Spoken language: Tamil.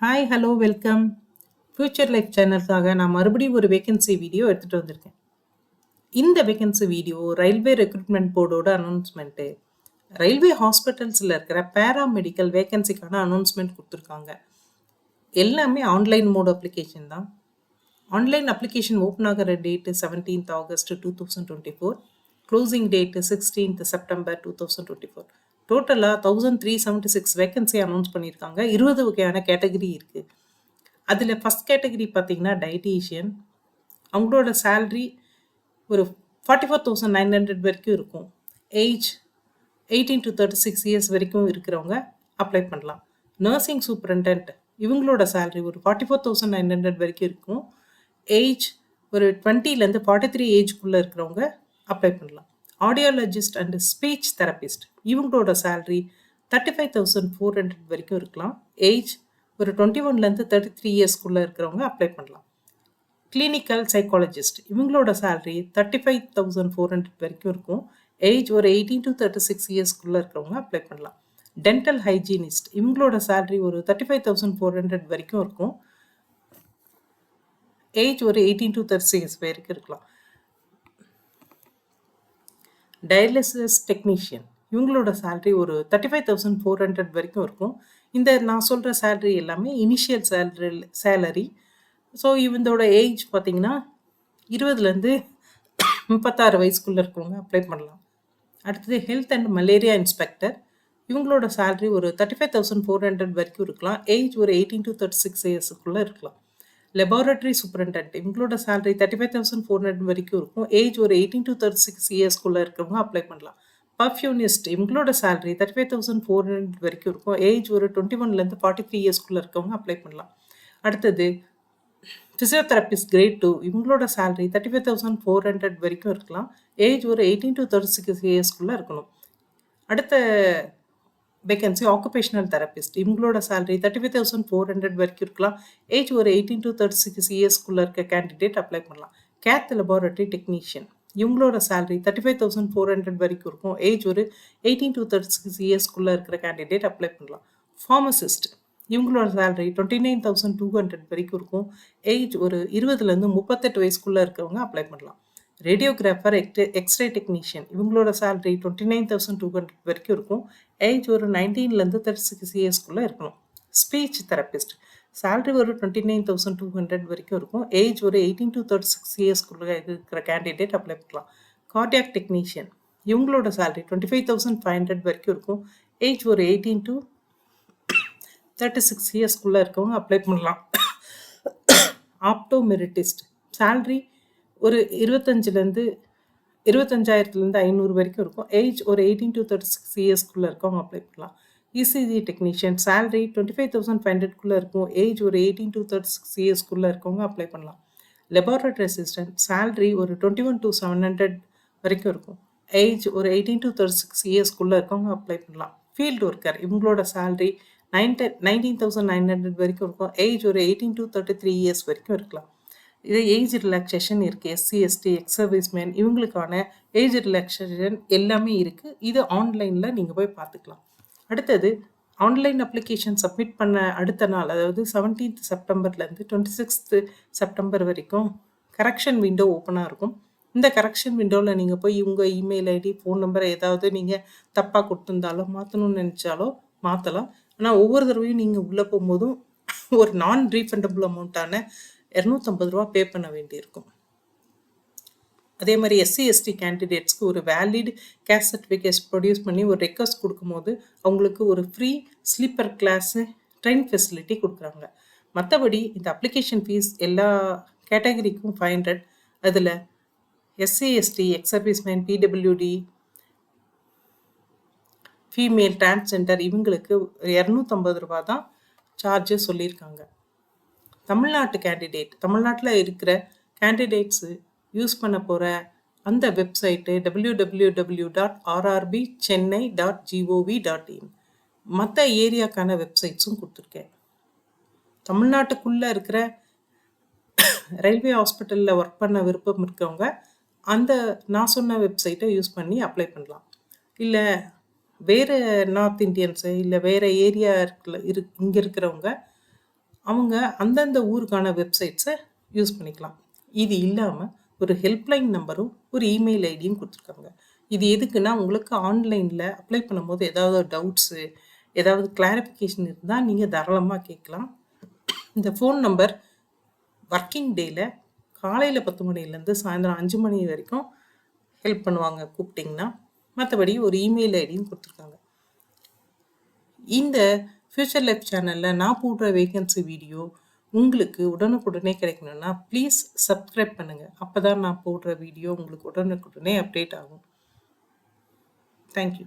Hi, hello, welcome. Future life சேனலுக்காக நான் மறுபடியும் ஒரு வேகன்சி வீடியோ எடுத்துட்டு வந்திருக்கேன். இந்த வேகன்சி வீடியோ ரயில்வே ரெக்ரூட்மெண்ட் போர்டோட அனௌன்ஸ்மெண்ட்டு. ரயில்வே ஹாஸ்பிட்டல்ஸில் இருக்கிற பேராமெடிக்கல் வேகன்சிக்கான அனௌன்ஸ்மெண்ட் கொடுத்துருக்காங்க. எல்லாமே ஆன்லைன் மோட் அப்ளிகேஷன் தான். ஆன்லைன் அப்ளிகேஷன் ஓப்பன் ஆகிற date 17th August 2024. Closing date 16th September 2024. டோட்டலாக 1376 வேகன்சி அனௌன்ஸ் பண்ணியிருக்காங்க. 20 வகையான கேட்டகரி இருக்குது. அதில் ஃபஸ்ட் கேட்டகரி பார்த்தீங்கன்னா டயட்டீஷியன். அவங்களோட சேல்ரி ஒரு 44,900 வரைக்கும் இருக்கும். ஏஜ் 18 to 36 இயர்ஸ் வரைக்கும் இருக்கிறவங்க அப்ளை பண்ணலாம். நர்சிங் சூப்பரண்டன்ட் இவங்களோட சேல்ரி ஒரு 44,900 வரைக்கும் இருக்கும். ஏஜ் ஒரு 20லேருந்து 43 ஏஜ்குள்ளே இருக்கிறவங்க அப்ளை பண்ணலாம். ஆடியாலஜிஸ்ட் அண்ட் ஸ்பீச் தெரபிஸ்ட் இவங்களோட சேல்ரி 35,400 வரைக்கும் இருக்கலாம். ஏஜ் ஒரு 21லேருந்து 33 இயர்ஸ்க்குள்ளே இருக்கிறவங்க அப்ளை பண்ணலாம். கிளினிக்கல் சைக்காலஜிஸ்ட் இவங்களோட சேல்ரி 35,400 வரைக்கும் இருக்கும். ஏஜ் ஒரு 18 to 36 இயர்ஸ்க்குள்ளே இருக்கிறவங்க அப்ளை பண்ணலாம். டென்டல் ஹைஜீனிஸ்ட் இவங்களோட சேல்ரி ஒரு 35,400 வரைக்கும் இருக்கும். ஏஜ் ஒரு 18 to 36 வரைக்கும் இருக்கலாம். டயாலிசிஸ் டெக்னீஷியன் இவங்களோட சேல்ரி ஒரு 35,400 வரைக்கும் இருக்கும். இந்த நான் சொல்கிற சேல்ரி எல்லாமே இனிஷியல் சேலரி. ஸோ இவந்தோட ஏஜ் பார்த்தீங்கன்னா 20லேருந்து 36 வயசுக்குள்ளே இருக்கவங்க அப்ளை பண்ணலாம். அடுத்தது ஹெல்த் அண்ட் மலேரியா இன்ஸ்பெக்டர் இவங்களோட சேல்ரி ஒரு 35,400 வரைக்கும் இருக்கலாம். ஏஜ் ஒரு 18 to 36 இயர்ஸுக்குள்ளே இருக்கலாம். லெபார்டரி சூப்பரண்டன்ட் இவங்களோட சேல்ரி 35,400 வரைக்கும் இருக்கும். ஏஜ் ஒரு 18 to 36 இயர்ஸ்க்குள்ளே இருக்கிறவங்க அப்ளை பண்ணலாம். பர்ஃப்யூனிஸ்ட் இவங்களோட சேல்ரி 35,400 வரைக்கும் இருக்கும். ஏஜ் ஒரு 21லேருந்து 43 இயர்ஸ்க்குள்ளே இருக்கவங்க அப்ளை பண்ணலாம். அடுத்தது ஃபிசியோதெரபிஸ்ட் கிரேட் 2 இவங்களோட சேல்ரி 35,400 வரைக்கும் இருக்கலாம். ஏஜ் ஒரு 18 to 36 இயர்ஸ்க்குள்ளே இருக்கணும். அடுத்த வேகன்சி ஆக்குபேஷனல் தெரபிஸ்ட் இவங்களோட சேல்ரி 35,400 வரைக்கும் இருக்கலாம். ஏஜ் ஒரு 18 to 36 இயர்ஸ்க்குள்ளே இருக்க கேண்டிடேட் அப்ளை பண்ணலாம். கேத் லெபார்டரி டெக்னீஷியன் இவங்களோட சேல்ரி 35,400 வரைக்கும் இருக்கும். ஏஜ் ஒரு 18 to 36 இயர்ஸ்க்குள்ளே இருக்கிற கேண்டிடேட் அப்ளை பண்ணலாம். ஃபார்மசிஸ்ட் இவங்களோட சேல்ரி 29,200 வரைக்கும் இருக்கும். ஏஜ் ஒரு 20லேருந்து 38 வயசுக்குள்ளே இருக்கிறவங்க அப்ளை பண்ணலாம். ரேடியோகிராஃபர் எக்ஸ்ரே டெக்னீஷியன் இவங்களோட சேல்ரி 29,200 வரைக்கும் இருக்கும். ஏஜ் ஒரு 19லேருந்து 36 இயர்ஸ்க்குள்ளே இருக்கணும். ஸ்பீச் தெரபிஸ்ட் சேல்ரி ஒரு 29,200 வரைக்கும் இருக்கும். ஏஜ் ஒரு 18 to 36 இயர்ஸ்க்குள்ளே இருக்கிற கேண்டிடேட் அப்ளை பண்ணலாம். கார்டியாக் டெக்னீஷியன் இவங்களோட சேல்ரி 25,500 வரைக்கும் இருக்கும். ஏஜ் ஒரு 18 to 36 இயர்ஸ்க்குள்ளே இருக்கவங்க அப்ளை பண்ணலாம். ஆப்டோமெரிட்டிஸ்ட் சேல்ரி ஒரு 25,000 500 வரைக்கும் இருக்கும். ஏஜ் ஒரு 18 to 36 இயர்ஸ்க்குள்ளே இருக்கவங்க அப்ளை பண்ணலாம். இசிஜி டெக்னீஷியன் சேல்ரி 25,500 இருக்கும். ஏஜ் ஒரு 18 to 36 இயர்ஸ்க்குள்ளே இருக்கவங்க அப்ளை பண்ணலாம். லெபார்டரி அசிஸ்டன்ட் சேல்ரி ஒரு 21 to 700 வரைக்கும் இருக்கும். ஏஜ் ஒரு 18 to 36 இயர்ஸ்க்குள்ளே இருக்கவங்க அப்ளை பண்ணலாம். ஃபீல்டு ஒர்க்கர் இவங்களோட சேல்ரி 19,900 வரைக்கும் இருக்கும். ஏஜ் ஒரு 18 to 33 இயர்ஸ் வரைக்கும் இருக்கலாம். இது ஏஜ் ரிலாக்ஸேஷன் இருக்குது. எஸ்சி எஸ்டி எக்ஸ் சர்வீஸ்மேன் இவங்களுக்கான ஏஜ் ரிலாக்ஸேஷன் எல்லாமே இருக்குது. இது ஆன்லைனில் நீங்கள் போய் பார்த்துக்கலாம். அடுத்தது ஆன்லைன் அப்ளிகேஷன் சப்மிட் பண்ண அடுத்த நாள், அதாவது 17th செப்டம்பர்லேருந்து 26th செப்டம்பர் வரைக்கும் கரெக்ஷன் விண்டோ ஓப்பனாக இருக்கும். இந்த கரெக்ஷன் விண்டோவில் நீங்கள் போய் உங்கள் இமெயில் ஐடி ஃபோன் நம்பரை ஏதாவது நீங்கள் தப்பாக கொடுத்துருந்தாலோ மாற்றணும்னு நினச்சாலோ மாற்றலாம். ஆனால் ஒவ்வொரு தடவையும் நீங்கள் உள்ளே போகும்போதும் ஒரு நான் ரீஃபண்டபிள் அமௌண்ட்டான 250 ரூபா பே பண்ண வேண்டியிருக்கும். அதே மாதிரி எஸ்சி எஸ்டி கேண்டிடேட்ஸ்க்கு ஒரு வேலிட் கேஸ்ட் சர்டிஃபிகேட்ஸ் ப்ரொடியூஸ் பண்ணி ஒரு ரெக்வஸ்ட் கொடுக்கும்போது அவங்களுக்கு ஒரு free sleeper class train facility கொடுக்குறாங்க. மற்றபடி இந்த அப்ளிகேஷன் ஃபீஸ் எல்லா கேட்டகரிக்கும் 500. அதில் SC ST ex serviceman PWD female transgender இவங்களுக்கு 250 ரூபா தான் சார்ஜு சொல்லியிருக்காங்க. தமிழ்நாட்டு தமிழ்நாட்டில் இருக்கிற கேண்டிடேட்ஸு யூஸ் பண்ண போகிற அந்த வெப்சைட்டு www.rrbchennai.gov.in. மற்ற ஏரியாக்கான வெப்சைட்ஸும் கொடுத்துருக்கேன். தமிழ்நாட்டுக்குள்ளே இருக்கிற ரயில்வே ஹாஸ்பிட்டலில் ஒர்க் பண்ண விருப்பம் இருக்கவங்க அந்த நான் சொன்ன வெப்சைட்டை யூஸ் பண்ணி அப்ளை பண்ணலாம். இல்லை வேறு நார்த் இந்தியன்ஸு இல்லை வேறு ஏரியா இங்கே இருக்கிறவங்க அவங்க அந்தந்த ஊருக்கான வெப்சைட்ஸை யூஸ் பண்ணிக்கலாம். இது இல்லாமல் ஒரு ஹெல்ப்லைன் நம்பரும் ஒரு இமெயில் ஐடியும் கொடுத்துருக்காங்க. இது எதுக்குன்னா உங்களுக்கு ஆன்லைனில் அப்ளை பண்ணும்போது ஏதாவது டவுட்ஸு ஏதாவது கிளாரிஃபிகேஷன் இருந்தால் நீங்கள் தாராளமாக கேட்கலாம். இந்த ஃபோன் நம்பர் ஒர்க்கிங் டேயில் காலையில் 10 மணிலேருந்து சாயந்தரம் 5 மணி வரைக்கும் ஹெல்ப் பண்ணுவாங்க கூப்பிட்டிங்கன்னா. மற்றபடி ஒரு இமெயில் ஐடியும் கொடுத்துருக்காங்க. இந்த ஃபியூச்சர் லைஃப் சேனலில் நான் போடுற வேகன்சி வீடியோ உங்களுக்கு உடனுக்குடனே கிடைக்கணும்னா ப்ளீஸ் சப்ஸ்கிரைப் பண்ணுங்கள். அப்போ தான் நான் போடுற வீடியோ உங்களுக்கு உடனுக்குடனே அப்டேட் ஆகும். தேங்க்யூ.